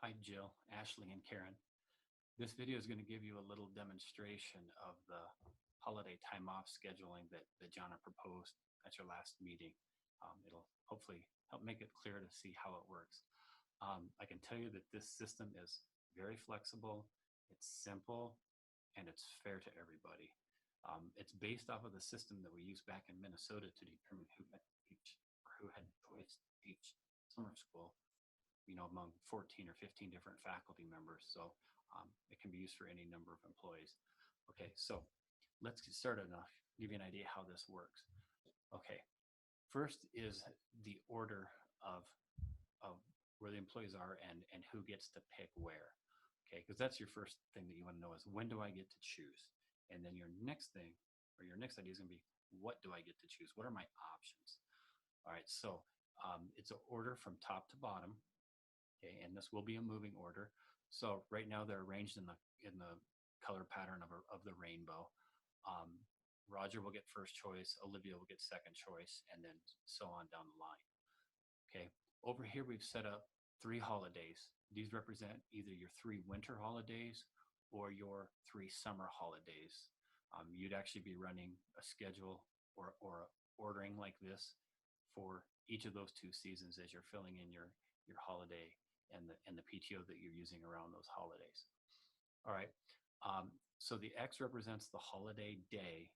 Hi, Jill, Ashley, and Karen. This video is going to give you a little demonstration of the holiday time off scheduling that Jana proposed at your last meeting. It'll hopefully help make it clear to see how it works. I can tell you that this system is very flexible, it's simple, and it's fair to everybody. It's based off of the system that we used back in Minnesota to determine who had to teach or who had choice to teach summer school, among 14 or 15 different faculty members. So it can be used for any number of employees. Okay, so let's get started and I'll give you an idea how this works. Okay, first is the order of where the employees are and who gets to pick where. Okay, because that's your first thing that you want to know is when do I get to choose? And then your next thing or your next idea is going to be what do I get to choose? What are my options? All right, so it's an order from top to bottom. Okay, and this will be a moving order. So right now they're arranged in the color pattern of the rainbow. Roger will get first choice, Olivia will get second choice, and then so on down the line. Okay, over here we've set up 3 holidays. These represent either your 3 winter holidays or your 3 summer holidays. You'd actually be running a schedule or ordering like this for each of those 2 seasons as you're filling in your holiday and the PTO that you're using around those holidays. All right. So the X represents the holiday day.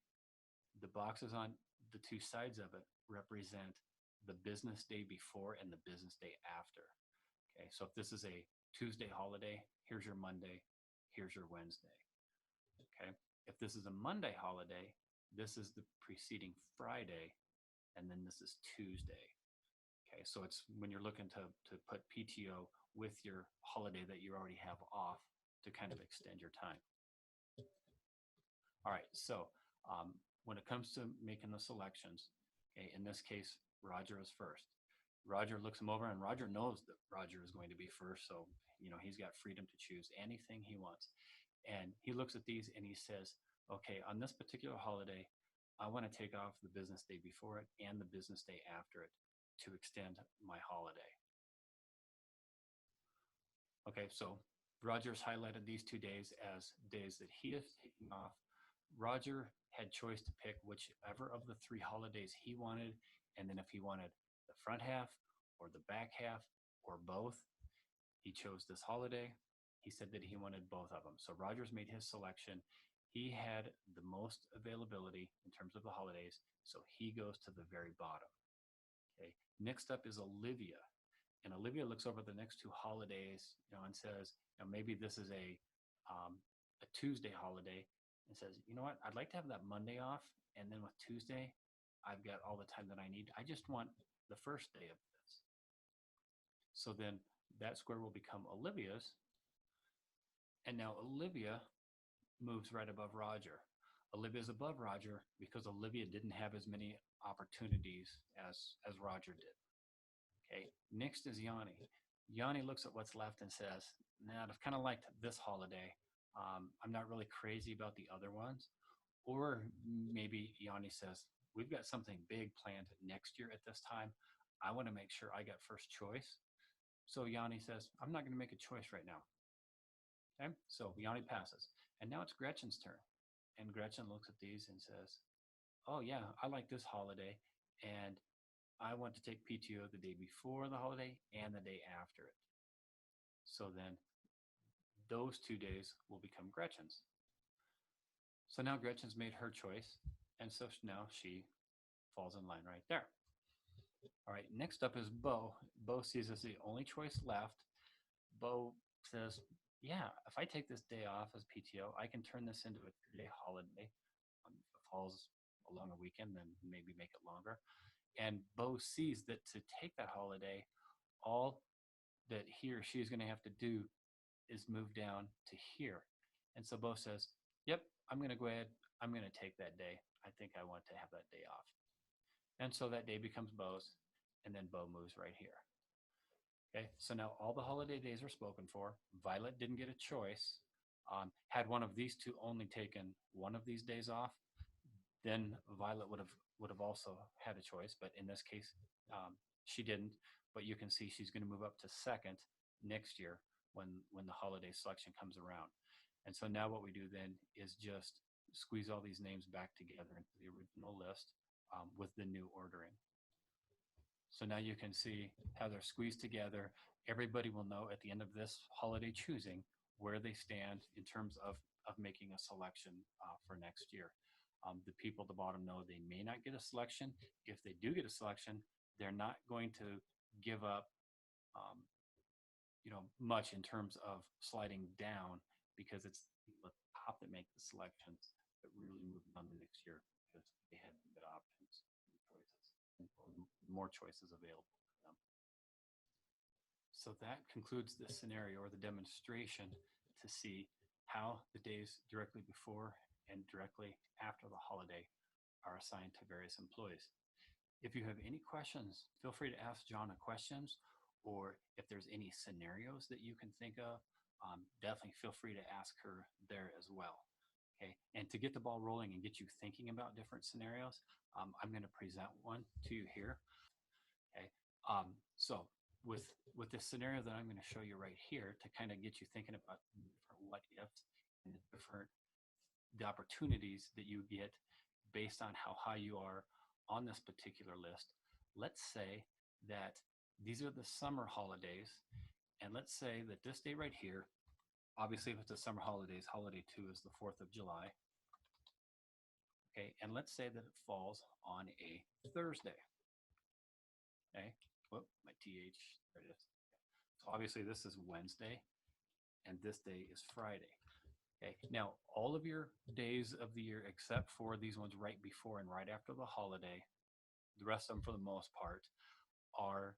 The boxes on the 2 sides of it represent the business day before and the business day after. Okay. So if this is a Tuesday holiday, here's your Monday, here's your Wednesday. Okay. If this is a Monday holiday, this is the preceding Friday, and then this is Tuesday. Okay, so it's when you're looking to put PTO with your holiday that you already have off to kind of extend your time. All right, so when it comes to making the selections, okay, in this case, Roger is first. Roger looks him over and Roger knows that Roger is going to be first, so he's got freedom to choose anything he wants. And he looks at these and he says, okay, on this particular holiday, I want to take off the business day before it and the business day after it to extend my holiday. Okay, so Roger's highlighted these 2 days as days that he is taking off. Roger had choice to pick whichever of the 3 holidays he wanted, and then if he wanted the front half or the back half or both, he chose this holiday. He said that he wanted both of them. So Roger's made his selection. He had the most availability in terms of the holidays, so he goes to the very bottom. Okay. Next up is Olivia. And Olivia looks over the next 2 holidays, and says, maybe this is a Tuesday holiday, and says, you know what, I'd like to have that Monday off, and then with Tuesday, I've got all the time that I need. I just want the first day of this. So then that square will become Olivia's, and now Olivia moves right above Roger. Olivia's above Roger because Olivia didn't have as many opportunities as Roger did. Okay, next is Yanni. Yanni looks at what's left and says, nah, I've kind of liked this holiday. I'm not really crazy about the other ones. Or maybe Yanni says, we've got something big planned next year at this time. I want to make sure I got first choice. So Yanni says, I'm not going to make a choice right now. Okay, so Yanni passes. And now it's Gretchen's turn. And Gretchen looks at these and says, oh yeah, I like this holiday. And I want to take PTO the day before the holiday and the day after it. So then those 2 days will become Gretchen's. So now Gretchen's made her choice. And so now she falls in line right there. All right, next up is Bo. Bo sees as the only choice left. Bo says, yeah, if I take this day off as PTO, I can turn this into a 2-day holiday. If it falls along a weekend, then maybe make it longer. And Bo sees that to take that holiday, all that he or she is going to have to do is move down to here. And so Bo says, yep, I'm going to go ahead. I'm going to take that day. I think I want to have that day off. And so that day becomes Bo's, and then Bo moves right here. Okay, so now all the holiday days are spoken for. Violet didn't get a choice. Had one of these 2 only taken one of these days off, then Violet would have also had a choice, but in this case, she didn't. But you can see she's going to move up to second next year, when the holiday selection comes around. And so now what we do then is just squeeze all these names back together into the original list with the new ordering. So now you can see how they're squeezed together. Everybody will know at the end of this holiday choosing where they stand in terms of making a selection for next year. The people at the bottom know they may not get a selection. If they do get a selection, they're not going to give up, um, much in terms of sliding down because it's the people at the top that make the selections that really move on to next year because they have good options and choices, more choices available to them. So that concludes the scenario or the demonstration to see how the days directly before and directly after the holiday are assigned to various employees. If you have any questions, feel free to ask Jonna questions, or if there's any scenarios that you can think of, definitely feel free to ask her there as well. Okay, and to get the ball rolling and get you thinking about different scenarios, I'm going to present one to you here. Okay, so with this scenario that I'm going to show you right here to kind of get you thinking about different what ifs and the opportunities that you get based on how high you are on this particular list. Let's say that these are the summer holidays, and let's say that this day right here, obviously if it's the summer holidays, holiday 2 is the 4th of July. Okay, and let's say that it falls on a Thursday. Okay, whoop, my TH, there it is. So obviously this is Wednesday, and this day is Friday. Okay, now all of your days of the year, except for these ones right before and right after the holiday, the rest of them for the most part are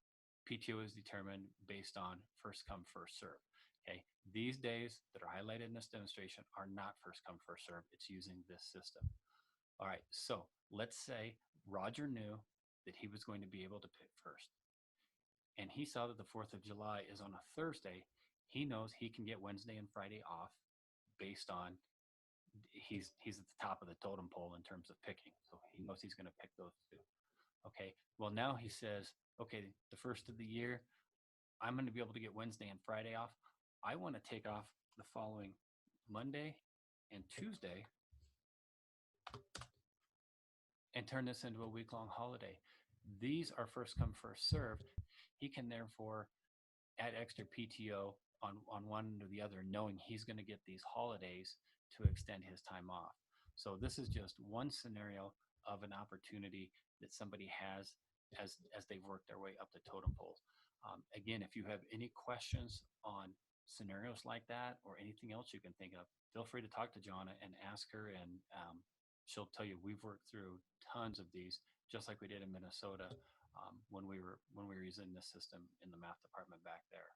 PTO is determined based on first come, first serve. Okay, these days that are highlighted in this demonstration are not first come, first serve. It's using this system. All right, so let's say Roger knew that he was going to be able to pick first, and he saw that the 4th of July is on a Thursday. He knows he can get Wednesday and Friday off based on he's at the top of the totem pole in terms of picking. So he knows he's going to pick those two. Okay. Well, now he says, okay, the first of the year, I'm going to be able to get Wednesday and Friday off. I want to take off the following Monday and Tuesday and turn this into a week-long holiday. These are first come, first served. He can therefore add extra PTO on one or the other, knowing he's going to get these holidays to extend his time off. So this is just one scenario of an opportunity that somebody has as they've worked their way up the totem pole. Again, if you have any questions on scenarios like that or anything else you can think of, feel free to talk to Jonna and ask her, and she'll tell you we've worked through tons of these, just like we did in Minnesota when we were using this system in the math department back there.